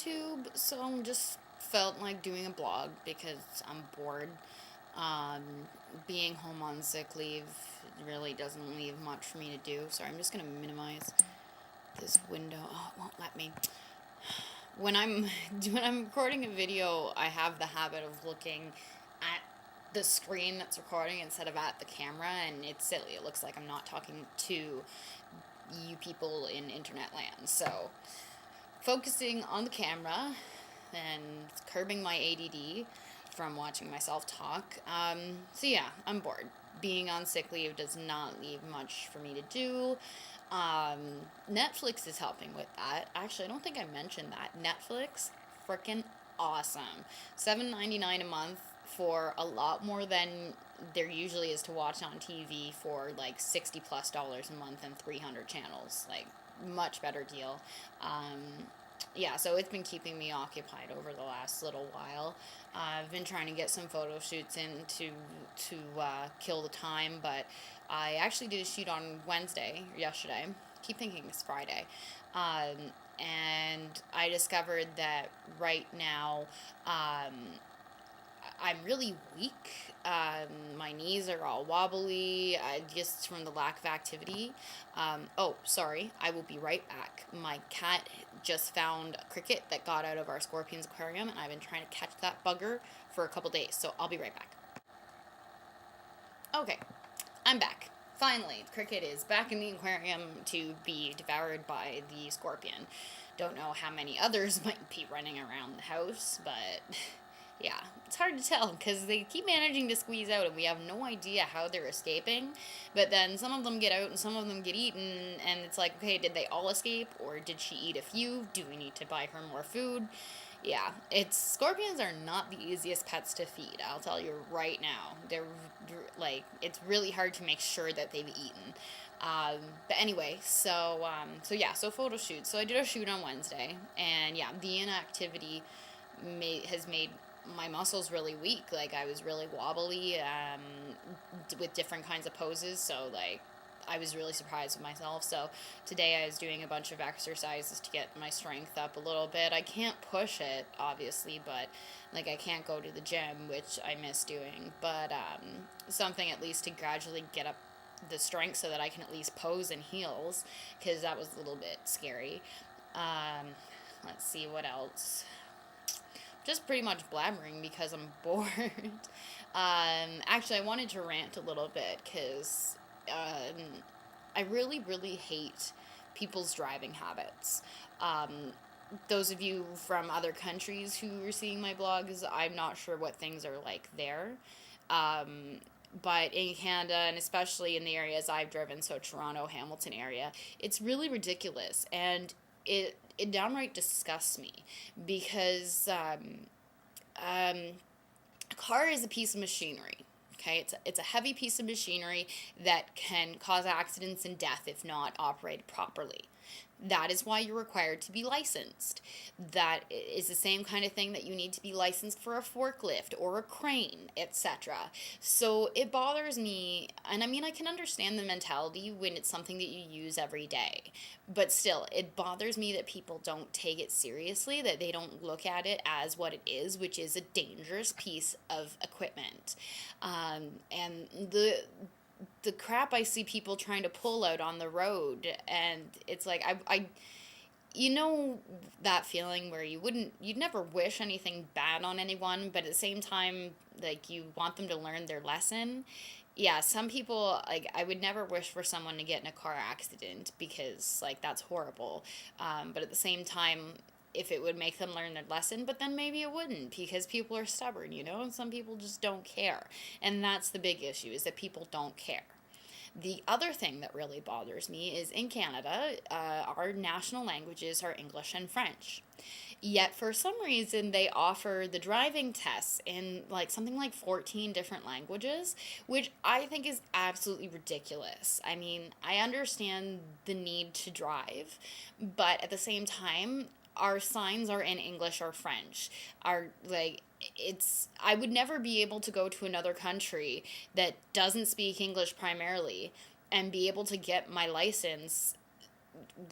YouTube, so I just felt like doing a blog because I'm bored. Um, Being home on sick leave really doesn't leave much for me to do. Sorry, I'm just gonna minimize this window. Oh, it won't let me. When I'm when I'm recording a video, I have the habit of looking at the screen that's recording instead of at the camera, and it's silly. It looks like I'm not talking to you people in internet land. So, focusing on the camera and curbing my ADD from watching myself talk. So yeah, I'm bored. Being on sick leave does not leave much for me to do. Um, Netflix is helping with that. Actually, I don't think I mentioned that. Netflix, freaking awesome. $7.99 a month for a lot more than there usually is to watch on TV for like $60+ a month and 300 channels. Like, much better deal. Um, yeah, so it's been keeping me occupied over the last little while. I've been trying to get some photo shoots in to kill the time, but I actually did a shoot on Wednesday, or yesterday. Keep thinking it's Friday. Um, and I discovered that right now, um, I'm really weak. My knees are all wobbly, just from the lack of activity. Oh, sorry, I will be right back. My cat just found a cricket that got out of our scorpions aquarium, and I've been trying to catch that bugger for a couple days, so I'll be right back. Okay, I'm back. Finally, the cricket is back in the aquarium to be devoured by the scorpion. Don't know how many others might be running around the house, but yeah, it's hard to tell because they keep managing to squeeze out and we have no idea how they're escaping. But then some of them get out and some of them get eaten, and it's like, okay, did they all escape or did she eat a few? Do we need to buy her more food? Yeah, scorpions are not the easiest pets to feed. I'll tell you right now. They're like, it's really hard to make sure that they've eaten. But anyway, so photo shoot. So I did a shoot on Wednesday, and yeah, the inactivity has made my muscles really weak. Like, I was really wobbly, with different kinds of poses. So like, I was really surprised with myself. So today I was doing a bunch of exercises to get my strength up a little bit. I can't push it, obviously, but like, I can't go to the gym, which I miss doing. But something at least to gradually get up the strength so that I can at least pose in heels, because that was a little bit scary. Um, let's see what else. Just pretty much blabbering because I'm bored. Actually, I wanted to rant a little bit because I really, really hate people's driving habits. Those of you from other countries who are seeing my blogs, I'm not sure what things are like there. But in Canada, and especially in the areas I've driven, so Toronto, Hamilton area, it's really ridiculous. And it downright disgusts me because a car is a piece of machinery. Okay, it's a heavy piece of machinery that can cause accidents and death if not operated properly. That is why you're required to be licensed. That is the same kind of thing that you need to be licensed for a forklift or a crane, etc. So it bothers me, and I mean, I can understand the mentality when it's something that you use every day, but still, it bothers me that people don't take it seriously, that they don't look at it as what it is, which is a dangerous piece of equipment. And the crap I see people trying to pull out on the road, and it's like, I you know that feeling where you'd never wish anything bad on anyone, but at the same time, like, you want them to learn their lesson. Yeah, some people, like, I would never wish for someone to get in a car accident because, like, that's horrible. But at the same time, if it would make them learn their lesson, but then maybe it wouldn't because people are stubborn, and some people just don't care. And that's the big issue, is that people don't care. The other thing that really bothers me is in Canada, our national languages are English and French. Yet for some reason they offer the driving tests in like something like 14 different languages, which I think is absolutely ridiculous. I mean, I understand the need to drive, but at the same time, our signs are in English or French. Our like I would never be able to go to another country that doesn't speak English primarily and be able to get my license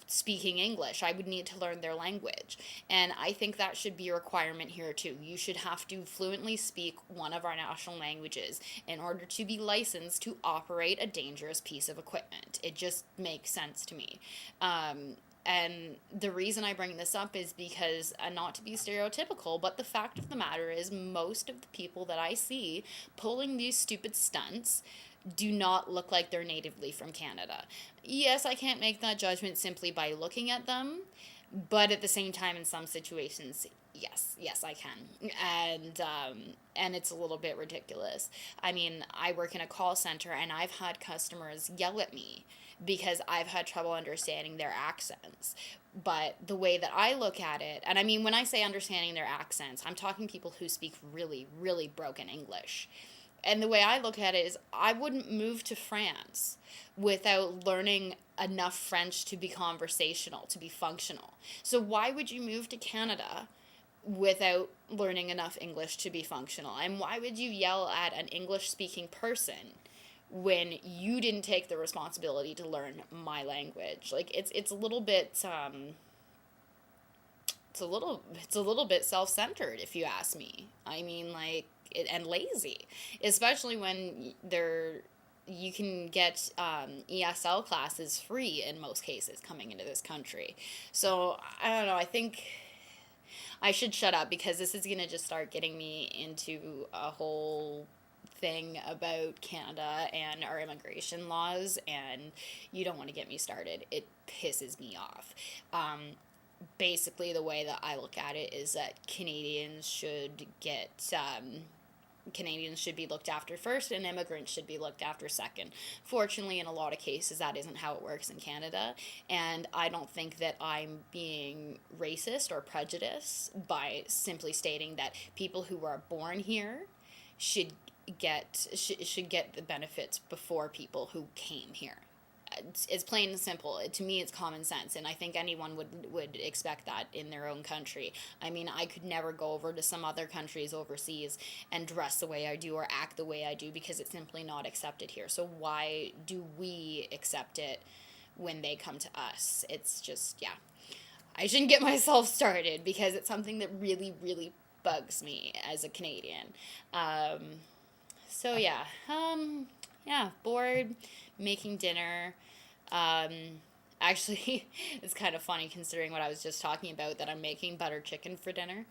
speaking English. I would need to learn their language. And I think that should be a requirement here too. You should have to fluently speak one of our national languages in order to be licensed to operate a dangerous piece of equipment. It just makes sense to me. And the reason I bring this up is because, not to be stereotypical, but the fact of the matter is, most of the people that I see pulling these stupid stunts do not look like they're natively from Canada. Yes, I can't make that judgment simply by looking at them, but at the same time, in some situations, yes, I can, and it's a little bit ridiculous. I mean, I work in a call center, and I've had customers yell at me because I've had trouble understanding their accents. But the way that I look at it, and I mean, when I say understanding their accents, I'm talking people who speak really, really broken English. And the way I look at it is, I wouldn't move to France without learning enough French to be conversational, to be functional. So why would you move to Canada without learning enough English to be functional? And why would you yell at an English speaking person when you didn't take the responsibility to learn my language? Like, it's a little bit it's a little bit self-centered, if you ask me. I mean, like, and lazy, especially when you can get ESL classes free in most cases coming into this country. So I don't know, I think I should shut up, because this is going to just start getting me into a whole thing about Canada and our immigration laws, and you don't want to get me started. It pisses me off. Basically, the way that I look at it is that Canadians should be looked after first, and immigrants should be looked after second. Fortunately, in a lot of cases, that isn't how it works in Canada, and I don't think that I'm being racist or prejudiced by simply stating that people who are born here should should get the benefits before people who came here. It's plain and simple. To me, it's common sense, and I think anyone would expect that in their own country. I mean, I could never go over to some other countries overseas and dress the way I do or act the way I do, because it's simply not accepted here. So why do we accept it when they come to us? It's just, yeah. I shouldn't get myself started, because it's something that really, really bugs me as a Canadian. So yeah, bored, making dinner. Um, Actually, it's kind of funny considering what I was just talking about, that I'm making butter chicken for dinner.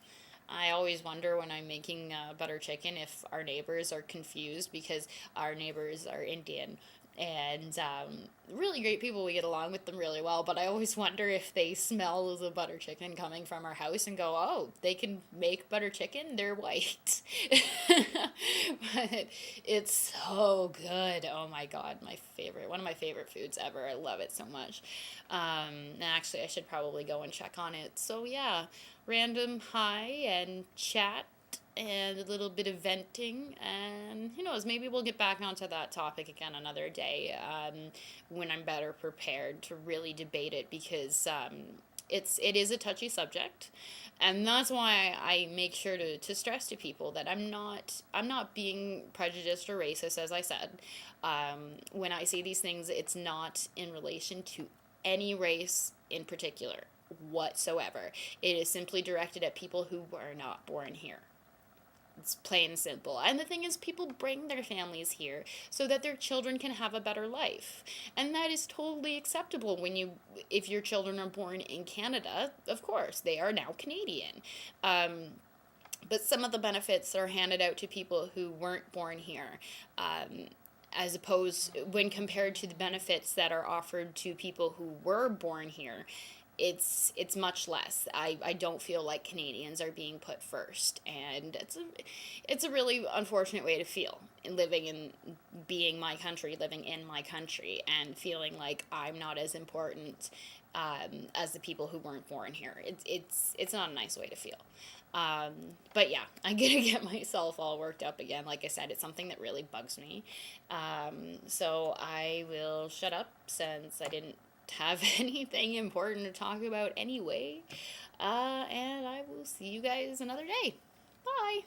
I always wonder when I'm making butter chicken if our neighbors are confused, because our neighbors are Indian, and really great people. We get along with them really well, but I always wonder if they smell the butter chicken coming from our house and go, oh, they can make butter chicken? They're white. But it's so good. Oh my God, one of my favorite foods ever. I love it so much. And actually, I should probably go and check on it. So yeah, random hi and chat and a little bit of venting, and who knows, maybe we'll get back onto that topic again another day, when I'm better prepared to really debate it, because it is a touchy subject, and that's why I make sure to stress to people that I'm not being prejudiced or racist, as I said. When I say these things, it's not in relation to any race in particular whatsoever. It is simply directed at people who were not born here. It's plain and simple. And the thing is, people bring their families here so that their children can have a better life. And that is totally acceptable if your children are born in Canada, of course, they are now Canadian. But some of the benefits that are handed out to people who weren't born here, as opposed, when compared to the benefits that are offered to people who were born here, it's much less. I don't feel like Canadians are being put first, and it's a really unfortunate way to feel, living in my country, and feeling like I'm not as important as the people who weren't born here. It's not a nice way to feel. But yeah, I'm gonna get myself all worked up again. Like I said, it's something that really bugs me. So I will shut up, since I didn't have anything important to talk about anyway. And I will see you guys another day. Bye.